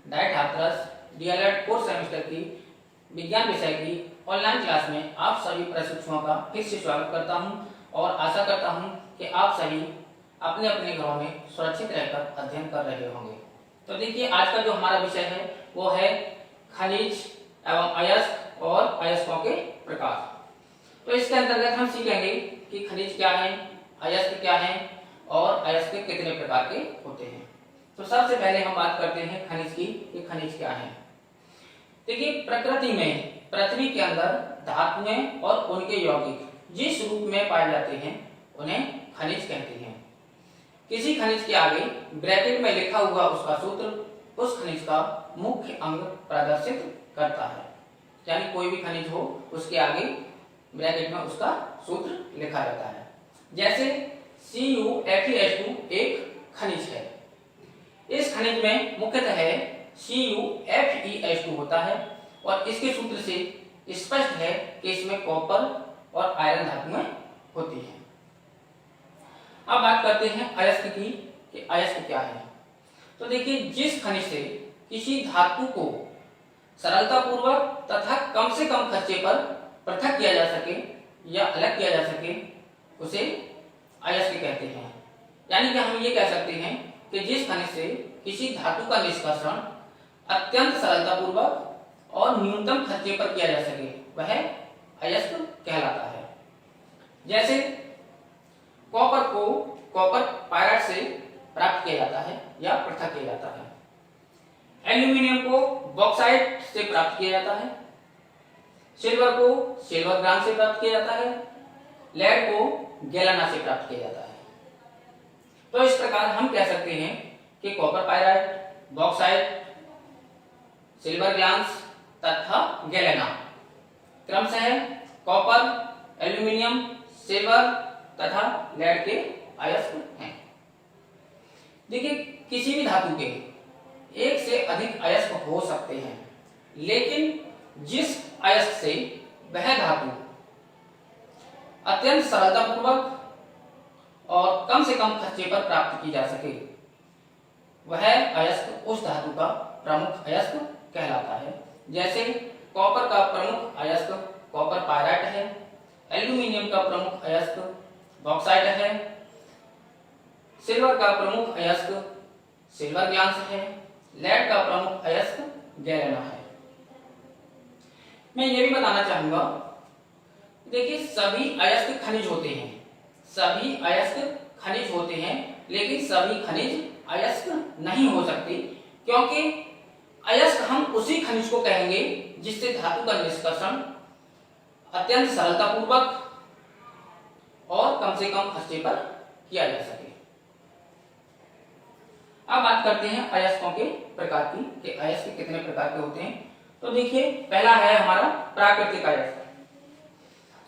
Diet Hathras DElEd course semester की विज्ञान विषय की ऑनलाइन क्लास में आप सभी प्रशिक्षुओं का फिर से स्वागत करता हूं और आशा करता हूं कि आप सभी अपने अपने घरों में सुरक्षित रहकर अध्ययन कर रहे होंगे। तो देखिए, आज का जो हमारा विषय है वो है खनिज एवं अयस्क और अयस्कों के प्रकार। तो इसके अंतर्गत हम सीखेंगे कि खनिज क्या है, अयस्क क्या है और अयस्क कितने प्रकार के होते हैं। तो सबसे पहले हम बात करते हैं खनिज की कि खनिज क्या है। देखिए, प्रकृति में पृथ्वी के अंदर धातुएं और उनके यौगिक जिस रूप में पाए जाते हैं उन्हें खनिज कहते हैं। किसी खनिज के आगे ब्रैकेट में लिखा हुआ उसका सूत्र उस खनिज का मुख्य अंग प्रदर्शित करता है। यानी कोई भी खनिज हो उसके आगे ब्रैकेट में उसका सूत्र लिखा रहता है। जैसे CuFeH2 एक खनिज है। इस खनिज में मुख्यतः CuFeH2 होता है और इसके सूत्र से स्पष्ट है कि इसमें कॉपर और आयरन धातुएं होती हैं। अब बात करते हैं अयस्क की कि अयस्क क्या है। तो देखिए, जिस खनिज से किसी धातु को सरलतापूर्वक तथा कम से कम खर्चे पर पृथक किया जा सके या अलग किया जा सके उसे अयस्क कहते हैं। यानी कि हम ये कह सकते हैं कि जिस खनिज से किसी धातु का निष्कर्षण अत्यंत सरलतापूर्वक और न्यूनतम खर्चे पर किया जा सके वह अयस्क कहलाता है। जैसे कॉपर को कॉपर पायराइट से प्राप्त किया जाता है या पृथक किया जाता है। एल्यूमिनियम को बॉक्साइट से प्राप्त किया जाता है। सिल्वर को सिल्वर ग्राम से प्राप्त किया जाता है। लेड को गैलेना से प्राप्त किया जाता है। तो इस प्रकार हम कह सकते हैं कि copper pyrite, bauxite, silver glass तथा गैलेना क्रमशः कॉपर, एल्यूमिनियम, सिल्वर तथा लेड के अयस्क हैं। देखिए, किसी भी धातु के एक से अधिक अयस्क हो सकते हैं, लेकिन जिस अयस्क से वह धातु अत्यंत सरलतापूर्वक और कम से कम खर्चे पर प्राप्त की जा सके वह अयस्क उस धातु का प्रमुख अयस्क कहलाता है। जैसे कॉपर का प्रमुख अयस्क कॉपर पायराइट है, एल्यूमिनियम का प्रमुख अयस्क बॉक्साइट है, सिल्वर का प्रमुख अयस्क सिल्वर ग्लास है, लेड का प्रमुख अयस्क गैलेना है। मैं ये भी बताना चाहूंगा, देखिए, सभी अयस्क खनिज होते हैं, सभी अयस्क खनिज होते हैं, लेकिन सभी खनिज अयस्क नहीं हो सकते, क्योंकि अयस्क हम उसी खनिज को कहेंगे जिससे धातु का निष्कर्षण अत्यंत सरलतापूर्वक और कम से कम खर्चे पर किया जा सके। अब बात करते हैं अयस्कों के प्रकार की कि अयस्क कितने प्रकार के होते हैं। तो देखिए, पहला है हमारा प्राकृतिक अयस्क।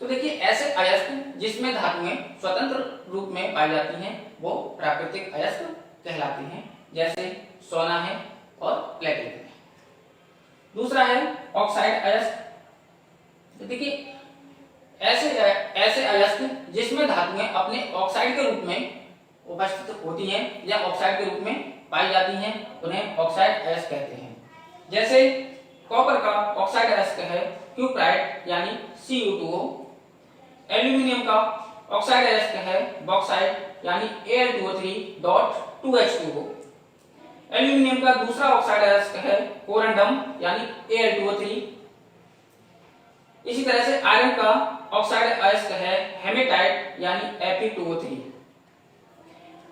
तो देखिए, ऐसे अयस्क जिसमें धातुएं स्वतंत्र रूप में पाई जाती हैं वो प्राकृतिक अयस्क कहलाते हैं। जैसे सोना है और प्लेटिनम है। दूसरा है ऑक्साइड अयस्क। तो देखिए, ऐसे अयस्क जिसमें धातुएं अपने ऑक्साइड के रूप में उपस्थित होती हैं या ऑक्साइड के रूप में पाई जाती हैं उन्हें ऑक्साइड अयस्क कहते हैं। जैसे कॉपर का ऑक्साइड अयस्क है क्यूप्राइट यानी Cu2O। एल्यूमिनियम का ऑक्साइड अयस्क है बॉक्साइट यानी Al2O3.2H2O। एल्यूमिनियम का दूसरा ऑक्साइड अयस्क है कोरंडम यानी Al2O3। इसी तरह से आयरन का ऑक्साइड अयस्क है हेमेटाइट यानी Fe2O3।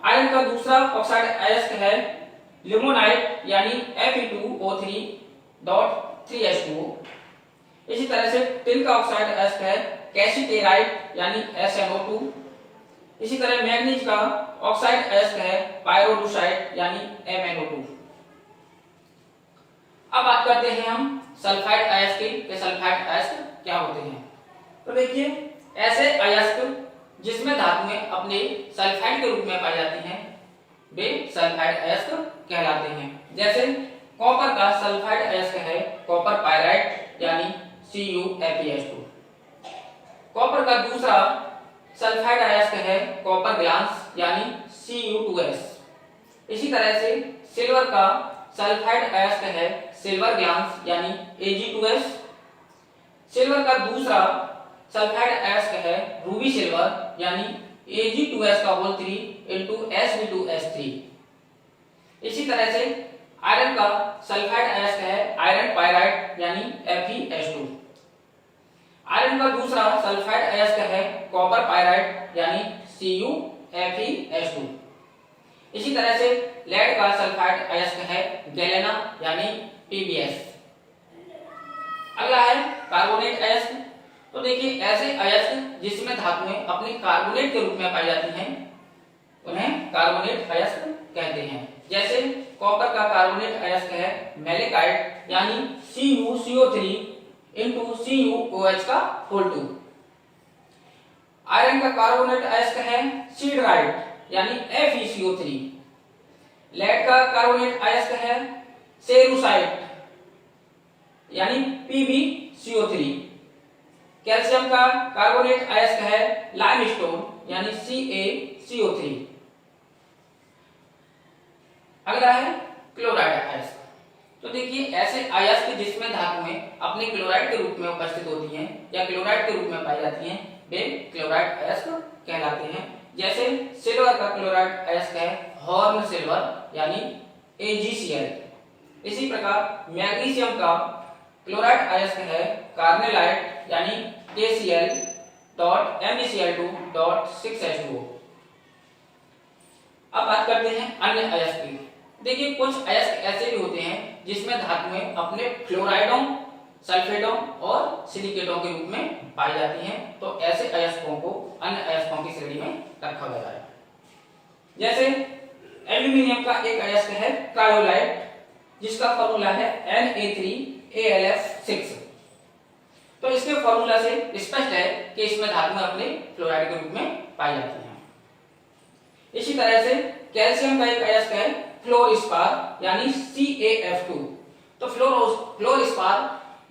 आयरन का दूसरा ऑक्साइड अयस्क है लिमोनाइट यानी Fe2O3.3H2O। इसी तरह से टिन का ऑक्साइड अयस्क है कैसीटेराइट यानी SnO2। इसी तरह मैग्नीज का ऑक्साइड अयस्क है पायरोलुसाइट यानी MnO2। अब बात करते हैं हम सल्फाइड अयस्क के सल्फाइड अयस्क क्या होते हैं। तो देखिए, ऐसे अयस्क जिसमें धातुएं अपने सल्फाइड के रूप में पाई जाती हैं वे सल्फाइड अयस्क कहलाते हैं। जैसे कॉपर का सल्फाइड अयस्क है कॉपर पायराइट यानी CuFeH2। कॉपर का दूसरा सल्फाइड अयस्क है कॉपर ग्लास यानी Cu2S। इसी तरह से सिल्वर का सल्फाइड अयस्क है सिल्वर ग्लास यानी Ag2S। सिल्वर का दूसरा सल्फाइड अयस्क है रूबी सिल्वर यानी Ag2S3 Sb2S3। इसी तरह से आयरन का सल्फाइड अयस्क है आयरन पायराइड यानी Fe2। आयरन का दूसरा सल्फाइड अयस्क है कॉपर पायराइड यानी CuFeS2। इसी तरह से लेड का सल्फाइड अयस्क है गैलेना यानी PbS। अगला है कार्बोनेट अयस्क। तो देखिए ऐसे अयस्क जिसमें धातुएं अपने कार्बोनेट के रूप में पाई जाती हैं उन्हें कार्बोनेट अयस्क कहते हैं। जैसे कॉपर का कार्बोनेट अयस्क है मैलेकाइट यानी CuCO3 CuOH2। आयरन का कार्बोनेट अयस्क है सीडराइट यानी FeCO3। लेड का कार्बोनेट अयस्क है सेरुसाइट यानी PbCO3। कैल्शियम का कार्बोनेट अयस्क है लाइमस्टोन यानी CaCO3। अगला है क्लोराइड अयस्क। तो देखिए ऐसे अयस्क जिसमें धातुएं अपने क्लोराइड के रूप में उपस्थित होती हैं या क्लोराइड के रूप में पाई जाती हैं वे क्लोराइड अयस्क कहलाते हैं। जैसे सिल्वर का क्लोराइड अयस्क है हॉर्न सिल्वर यानी AgCl। इसी प्रकार मैग्नीशियम का क्लोराइड अयस्क है कार्नेलाइट यानी KCl.MeCl2.6H2O। अब बात करते हैं अन्य अयस्क की। देखिए कुछ अयस्क ऐसे भी होते हैं जिसमें धातुएं अपने फ्लोराइडों, सल्फेटों और सिलिकेटों के रूप में पाई जाती हैं। तो ऐसे अयस्कों को अन्य अयस्कों की श्रेणी में रखा गया है। जैसे एल्यूमिनियम का एक अयस्क है क्रायोलाइट जिसका फॉर्मूला है Na3AlF6। तो इसके फॉर्मूला से स्पष्ट है कि इसमें धातुएं अपने फ्लोराइड के रूप में पाई जाती हैं। इसी तरह से कैल्शियम का एक अयस्क है फ्लोरस्पार यानी CaF2। तो फ्लोरस्पार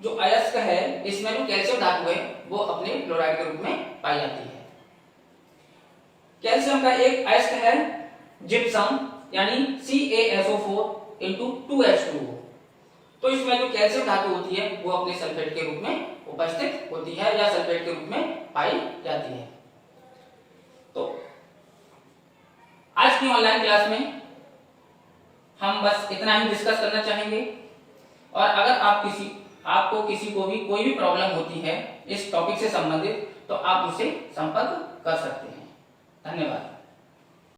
जो अयस्क है इसमें जो कैल्शियम धातु है वो अपने फ्लोराइड के रूप में पाई जाती है। कैल्शियम का एक अयस्क है जिप्सम यानी CaSO4 तो इसमें जो कैल्शियम धातु होती है वो अपने सल्फेट के रूप में उपस्थित होती है या सल्फेट के रूप में पाई जाती है। तो आज की ऑनलाइन क्लास में हम बस इतना ही डिस्कस करना चाहेंगे और अगर आपको किसी को भी कोई भी प्रॉब्लम होती है इस टॉपिक से संबंधित तो आप मुझसे संपर्क कर सकते हैं। धन्यवाद।